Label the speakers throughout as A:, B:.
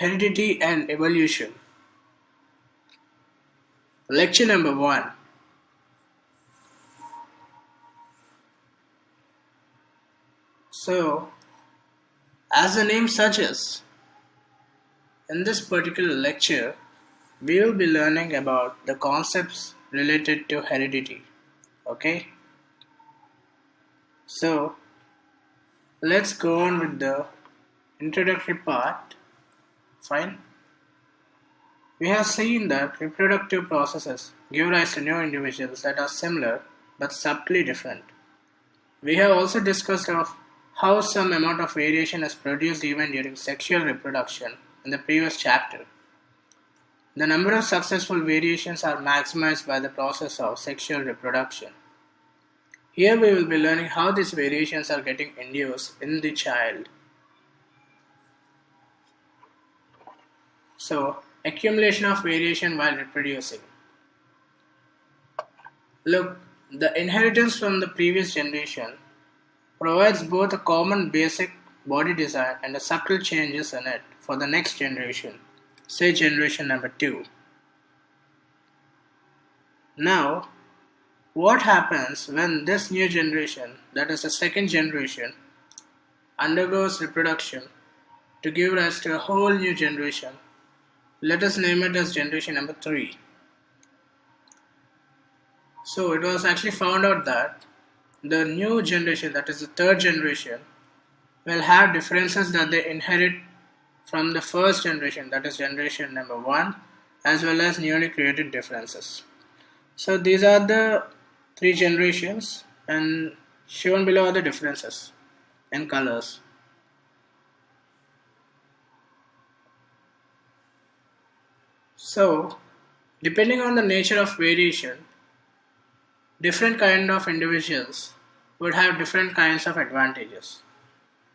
A: Heredity and Evolution. Lecture number 1. So, as the name suggests, in this particular lecture, we will be learning about the concepts related to heredity. Okay? So, let's go on with the introductory part. Fine. We have seen that reproductive processes give rise to new individuals that are similar but subtly different. We have also discussed of how some amount of variation is produced even during sexual reproduction in the previous chapter. The number of successful variations are maximized by the process of sexual reproduction. Here we will be learning how these variations are getting induced in the child. So, accumulation of variation while reproducing. Look, the inheritance from the previous generation provides both a common basic body design and the subtle changes in it for the next generation, say generation number 2. Now, what happens when this new generation, that is the second generation, undergoes reproduction to give rise to a whole new generation? Let us name it as generation number 3. So it was actually found out that the new generation, that is the third generation, will have differences that they inherit from the first generation, that is generation number 1, as well as newly created differences. So these are the 3 generations, and shown below are the differences in colors. So, depending on the nature of variation, different kind of individuals would have different kinds of advantages.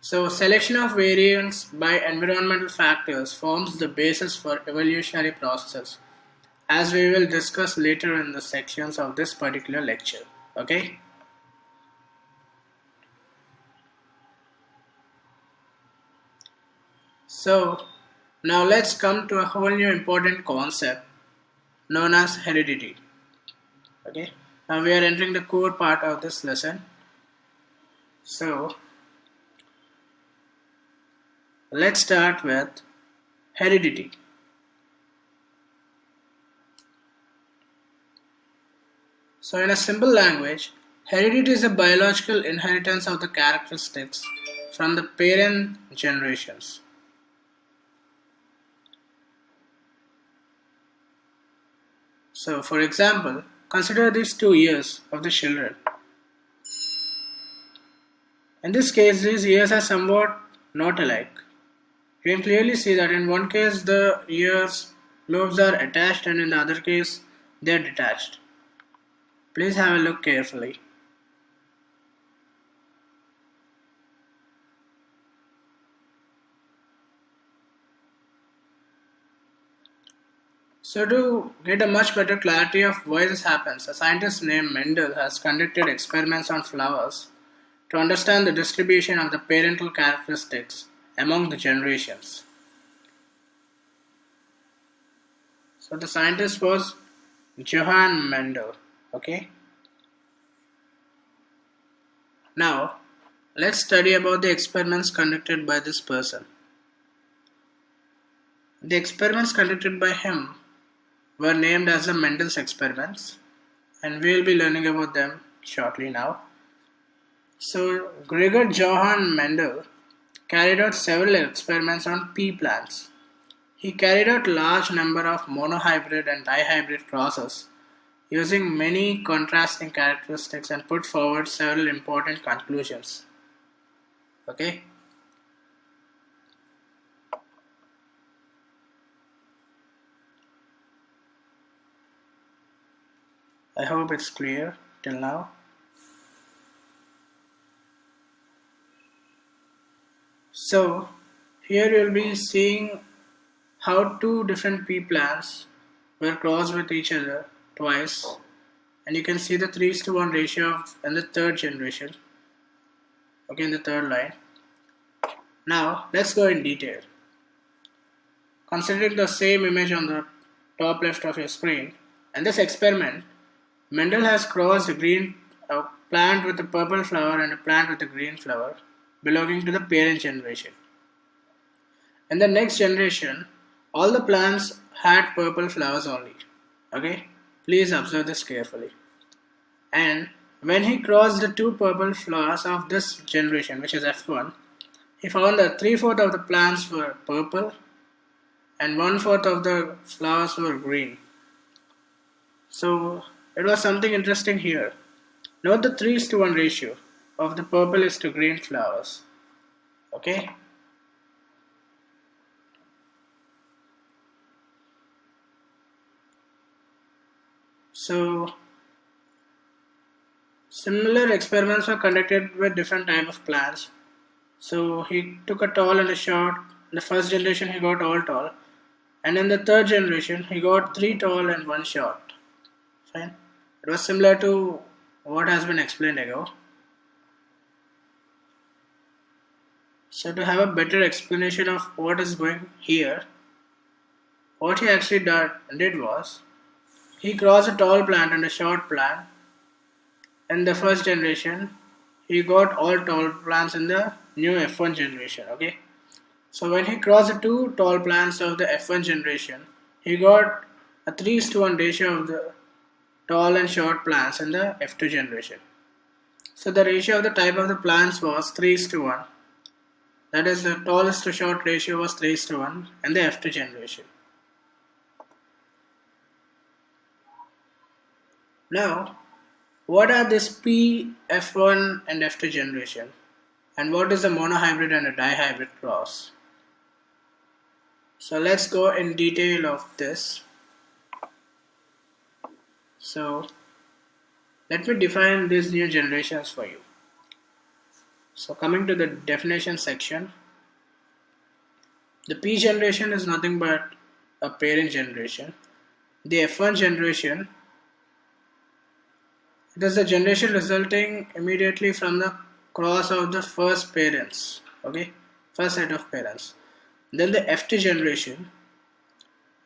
A: So, selection of variants by environmental factors forms the basis for evolutionary processes, as we will discuss later in the sections of this particular lecture. Okay? So, now let's come to a whole new important concept known as heredity. Okay? Now we are entering the core part of this lesson. So, let's start with heredity. So in a simple language, heredity is a biological inheritance of the characteristics from the parent generations. So for example, consider these 2 years of the children. In this case, these years are somewhat not alike. You can clearly see that in one case the ears lobes are attached and in the other case they are detached. Please have a look carefully. So to get a much better clarity of why this happens, a scientist named Mendel has conducted experiments on flowers to understand the distribution of the parental characteristics among the generations. So the scientist was Johann Mendel. Okay. Now, let's study about the experiments conducted by this person. The experiments conducted by him were named as the Mendel's experiments, and we will be learning about them shortly now. So, Gregor Johann Mendel carried out several experiments on pea plants. He carried out large number of monohybrid and dihybrid crosses using many contrasting characteristics and put forward several important conclusions. Okay. I hope it's clear till now. So, here you'll be seeing how 2 different pea plants were crossed with each other twice, and you can see the 3:1 ratio in the third generation. Okay, in the third line. Now, let's go in detail. considering the same image on the top left of your screen, in this experiment, Mendel has crossed a plant with a purple flower and a plant with a green flower belonging to the parent generation. In the next generation, all the plants had purple flowers only. Okay, please observe this carefully. And when he crossed the two purple flowers of this generation, which is F1, he found that 3/4 of the plants were purple and 1/4 of the flowers were green. So it was something interesting here. Note the 3:1 ratio of the purple to green flowers. Okay. So similar experiments were conducted with different type of plants. So he took a tall and a short. In the first generation he got all tall, and in the third generation he got 3 tall and 1 short. Fine. It was similar to what has been explained ago. So to have a better explanation of what is going here, what he actually did was, he crossed a tall plant and a short plant. In the first generation, he got all tall plants in the new F1 generation. Okay. So when he crossed the two tall plants of the F1 generation, he got a 3:1 ratio of the tall and short plants in the F2 generation. So the ratio of the type of the plants was 3:1. That is, the tallest to short ratio was 3:1 in the F2 generation. Now, what are this P, F1 and F2 generation? And what is a monohybrid and a dihybrid cross? So let's go in detail of this. So let me define these new generations for you. So coming to the definition section, the P generation is nothing but a parent generation. The F1 generation, it is the generation resulting immediately from the cross of the first parents, okay, first set of parents. Then the F2 generation,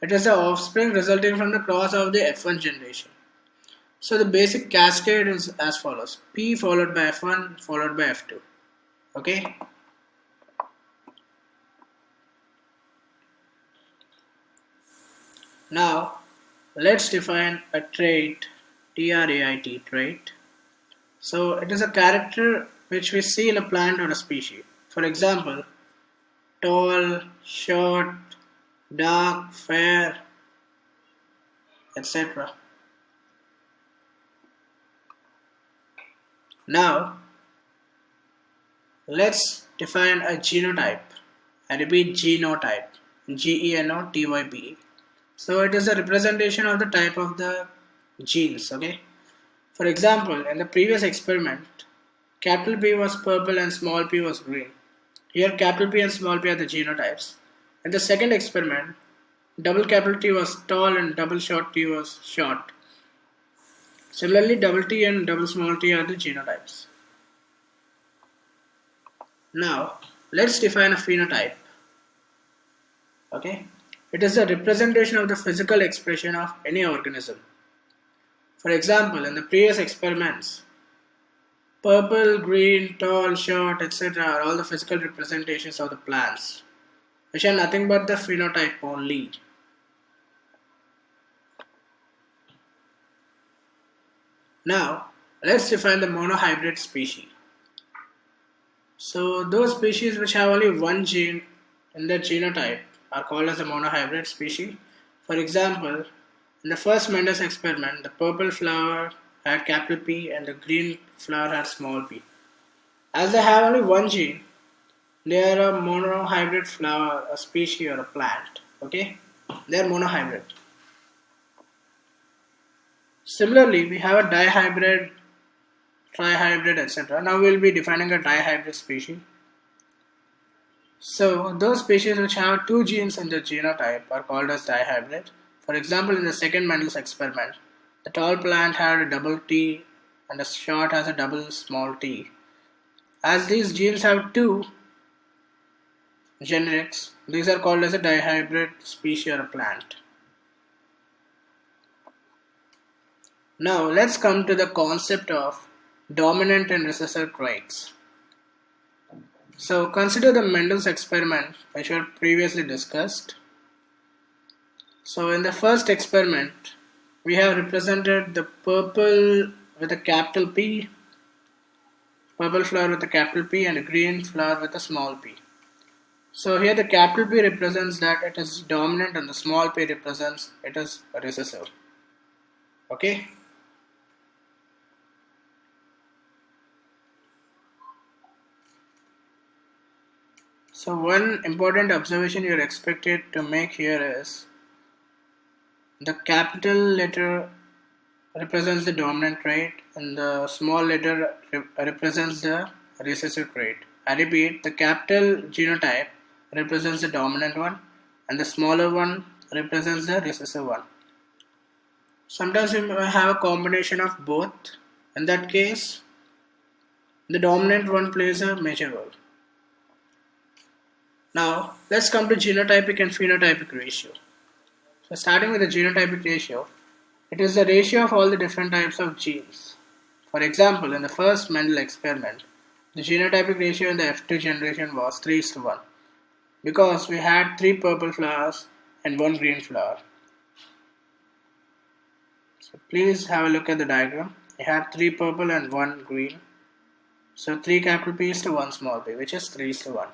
A: it is the offspring resulting from the cross of the F1 generation. So the basic cascade is as follows: P followed by F1 followed by F2. Okay. Now let's define a trait, trait, trait. So it is a character which we see in a plant or a species. For example, tall, short, dark, fair, etc. Now let's define a genotype. I repeat, genotype. Genotype. So it is a representation of the type of the genes. Okay. For example, in the previous experiment, capital P was purple and small p was green. Here capital P and small p are the genotypes. In the second experiment, double capital T was tall and double short T was short. Similarly, double T and double small t are the genotypes. Now, let's define a phenotype. Okay, it is a representation of the physical expression of any organism. For example, in the previous experiments, purple, green, tall, short, etc. are all the physical representations of the plants, which are nothing but the phenotype only. Now, let's define the monohybrid species. So, those species which have only one gene in their genotype are called as a monohybrid species. For example, in the first Mendel's experiment, the purple flower had capital P and the green flower had small p. As they have only one gene, they are a monohybrid flower, a species or a plant. Okay, they are monohybrid. Similarly, we have a dihybrid, trihybrid, etc. Now we will be defining a dihybrid species. So those species which have two genes in the genotype are called as dihybrid. For example, in the second Mendel's experiment, the tall plant had a double T and the short has a double small t. As these genes have two, generics. These are called as a dihybrid species or plant. Now let's come to the concept of dominant and recessive traits. So consider the Mendel's experiment which were previously discussed. So in the first experiment, we have represented the purple with a capital P, purple flower with a capital P, and a green flower with a small p. So here the capital P represents that it is dominant and the small p represents it is recessive. Okay. So one important observation you are expected to make here is the capital letter represents the dominant trait and the small letter represents the recessive trait. I repeat, the capital genotype represents the dominant one and the smaller one represents the recessive one. Sometimes we may have a combination of both. In that case, the dominant one plays a major role. Now, let's come to genotypic and phenotypic ratio. So starting with the genotypic ratio, it is the ratio of all the different types of genes. For example, in the first Mendel experiment, the genotypic ratio in the F2 generation was 3:1 because we had 3 purple flowers and 1 green flower. So please have a look at the diagram. We had 3 purple and 1 green. So 3 capital P's to 1 small p, which is 3:1.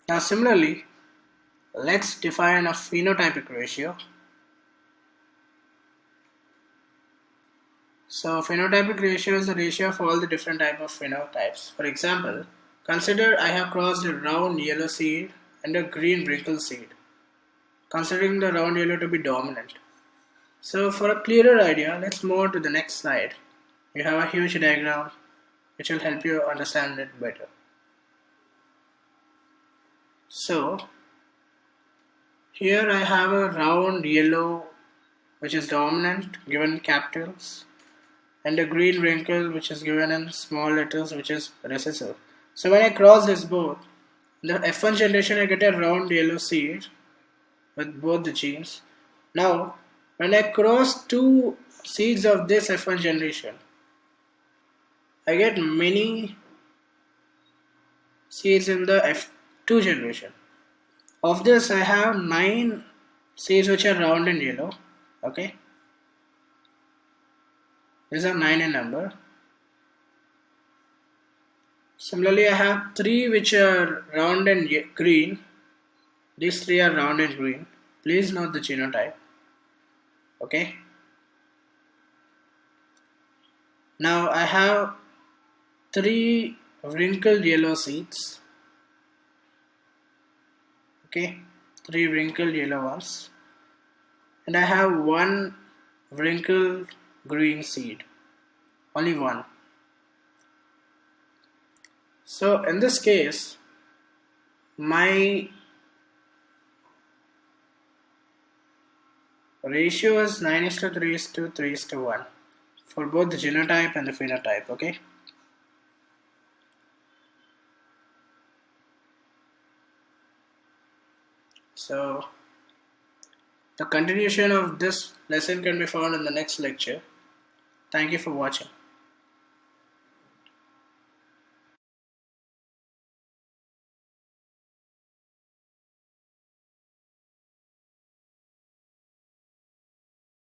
A: Now similarly, let's define a phenotypic ratio. So phenotypic ratio is the ratio of all the different type of phenotypes. For example, consider I have crossed a round yellow seed and a green wrinkled seed, considering the round yellow to be dominant. So for a clearer idea, let's move on to the next slide. We have a huge diagram which will help you understand it better. So here I have a round yellow which is dominant given capitals and a green wrinkle which is given in small letters which is recessive. So when I cross this both, the F1 generation I get a round yellow seed with both the genes. Now when I cross 2 seeds of this F1 generation, I get many seeds in the F2 generation. Of this I have 9 seeds which are round and yellow. Okay, these are 9 in number. Similarly, I have 3 which are round and green. These 3 are round and green. Please note the genotype. Okay. Now I have 3 wrinkled yellow seeds. Okay, 3 wrinkled yellow ones. And I have 1 wrinkled green seed. Only 1. So in this case, my ratio is 9:3:3:1 for both the genotype and the phenotype. Okay. So the continuation of this lesson can be found in the next lecture. Thank you for watching.